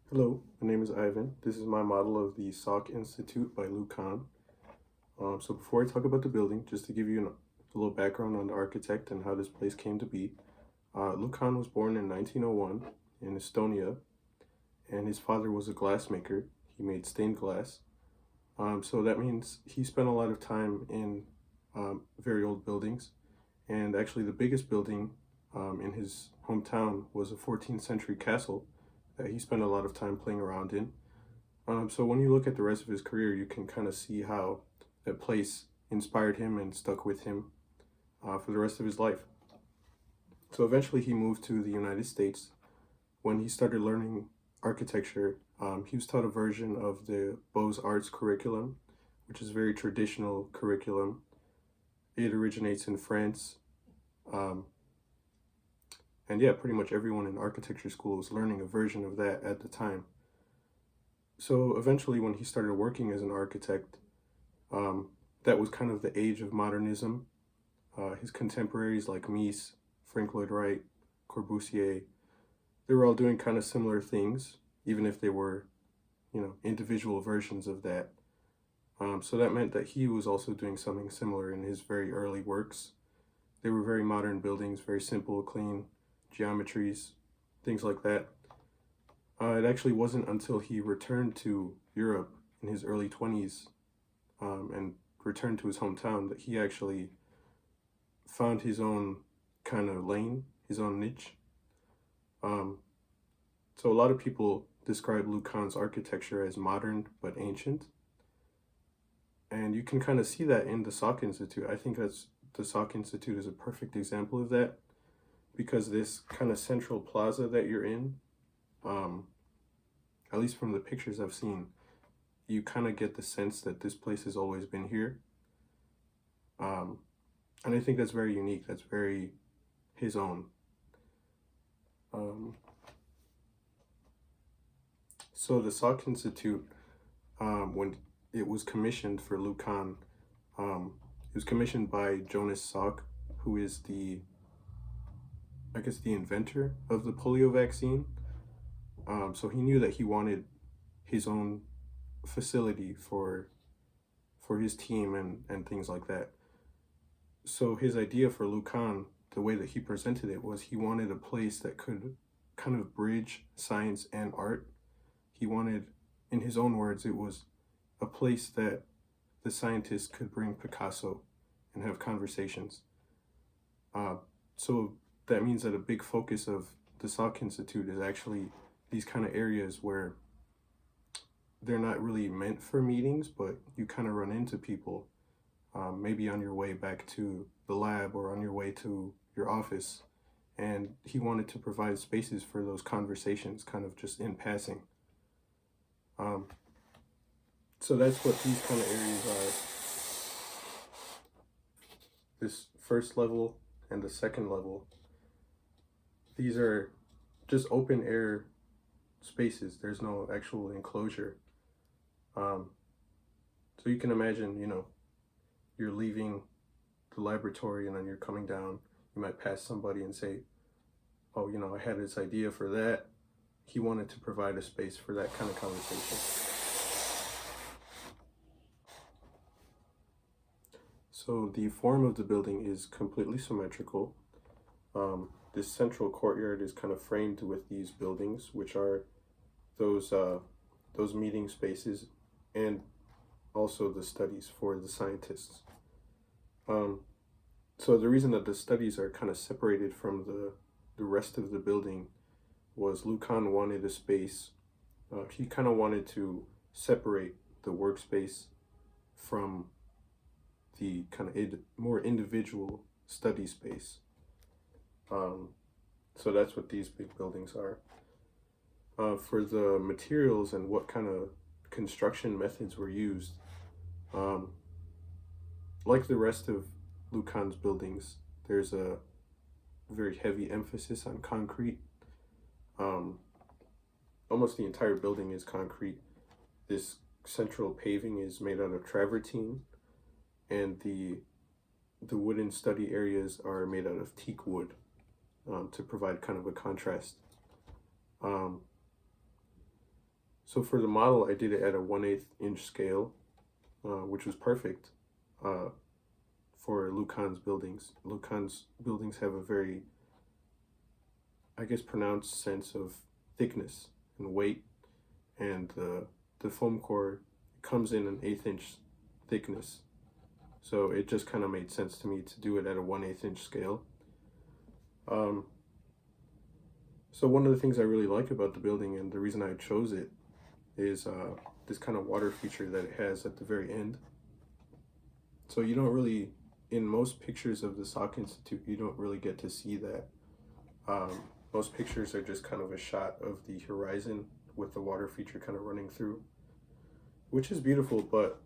Hello, my name is Ivan. This is my model of the Salk Institute by Lou Kahn. So before I talk about the building, just to give you a little background on the architect and how this place came to be, Lou Kahn was born in 1901 in Estonia, and his father was a glassmaker. He made stained glass. So that means he spent a lot of time in very old buildings, and actually the biggest building in his hometown was a 14th century castle that he spent a lot of time playing around in. So when you look at the rest of his career, you can kind of see how that place inspired him and stuck with him for the rest of his life. So eventually he moved to the United States. When he started learning architecture, he was taught a version of the Beaux-Arts curriculum, which is a very traditional curriculum. It originates in France. Um, and yeah, pretty much everyone in architecture school was learning a version of that at the time. So eventually, when he started working as an architect, that was kind of the age of modernism. His contemporaries like Mies, Frank Lloyd Wright, Corbusier, they were all doing kind of similar things, even if they were, individual versions of that. So that meant that he was also doing something similar in his very early works. They were very modern buildings, very simple, clean geometries, things like that. It actually wasn't until he returned to Europe in his early 20s and returned to his hometown that he actually found his own kind of lane, his own niche. Um, so a lot of people describe Lou Kahn's architecture as modern but ancient. And you can kind of see that in the Salk Institute. I think the Salk Institute is a perfect example of that because this kind of central plaza that you're in, at least from the pictures I've seen, you kind of get the sense that this place has always been here. And I think that's very unique. That's very his own. So the Salk Institute, when it was commissioned for Lou Kahn, it was commissioned by Jonas Salk, who is the inventor of the polio vaccine. So he knew that he wanted his own facility for his team and things like that. So his idea for Lou Kahn, the way that he presented it, was he wanted a place that could kind of bridge science and art. He wanted, in his own words, it was a place that the scientists could bring Picasso and have conversations. So that means that a big focus of the Salk Institute is actually these kind of areas where they're not really meant for meetings, but you kind of run into people, maybe on your way back to the lab or on your way to your office. And he wanted to provide spaces for those conversations, kind of just in passing. So that's what these kind of areas are. This first level and the second level, these are just open air spaces. There's no actual enclosure. So you can imagine, you're leaving the laboratory and then you're coming down. You might pass somebody and say, oh, I had this idea for that. He wanted to provide a space for that kind of conversation. So the form of the building is completely symmetrical. This central courtyard is kind of framed with these buildings, which are those meeting spaces and also the studies for the scientists. So the reason that the studies are kind of separated from the rest of the building was Lou Kahn wanted a space. He kind of wanted to separate the workspace from the kind of more individual study space. So that's what these big buildings are. For the materials and what kind of construction methods were used, like the rest of Lou Kahn's buildings, there's a very heavy emphasis on concrete. Almost the entire building is concrete. This central paving is made out of travertine, and the wooden study areas are made out of teak wood , to provide kind of a contrast. So for the model, I did it at a 1/8 inch scale, which was perfect for Lou Kahn's buildings. Lou Kahn's buildings have a very, I guess, pronounced sense of thickness and weight, and the foam core comes in an 1/8 inch thickness. So it just kind of made sense to me to do it at a 1/8 inch scale. So one of the things I really like about the building, and the reason I chose it, is this kind of water feature that it has at the very end. So you don't really, in most pictures of the Salk Institute, you don't really get to see that. Most pictures are just kind of a shot of the horizon with the water feature kind of running through, which is beautiful, but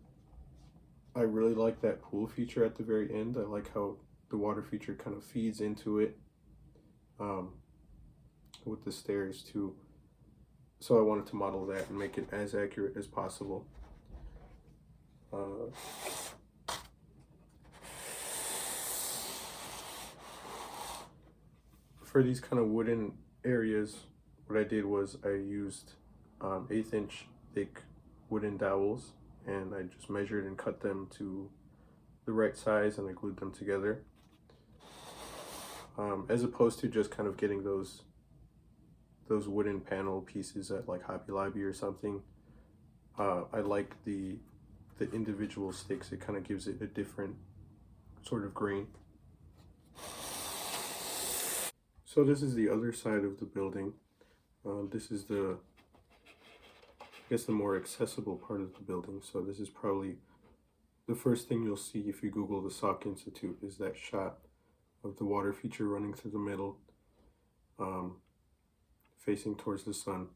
I really like that pool feature at the very end. I like how the water feature kind of feeds into it with the stairs too. So I wanted to model that and make it as accurate as possible. For these kind of wooden areas, what I did was I used 1/8 inch thick wooden dowels, and I just measured and cut them to the right size, and I glued them together. As opposed to just kind of getting those wooden panel pieces at like Hobby Lobby or something. I like the individual sticks. It kind of gives it a different sort of grain. So this is the other side of the building. This is I guess the more accessible part of the building. So this is probably the first thing you'll see if you Google the Salk Institute, is that shot of the water feature running through the middle, facing towards the sun.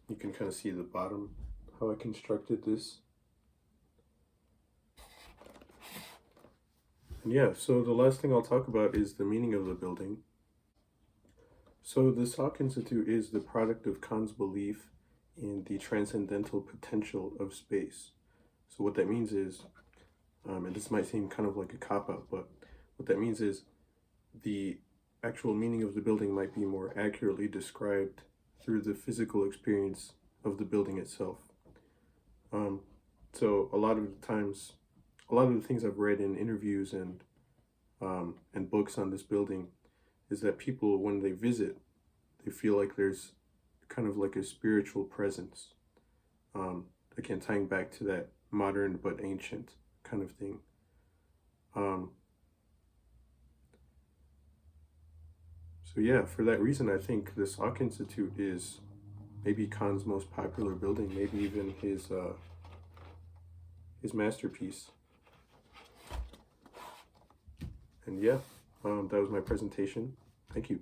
You can kind of see the bottom, how I constructed this. And yeah, so the last thing I'll talk about is the meaning of the building. So the Salk Institute is the product of Kahn's belief in the transcendental potential of space. So what that means is, and this might seem kind of like a cop-out, but what that means is the actual meaning of the building might be more accurately described through the physical experience of the building itself. So a lot of the times, a lot of the things I've read in interviews and books on this building is that people, when they visit, they feel like there's kind of like a spiritual presence. Again, tying back to that modern but ancient kind of thing. So yeah, for that reason, I think the Salk Institute is maybe Kahn's most popular building, maybe even his masterpiece. And yeah, that was my presentation. Thank you.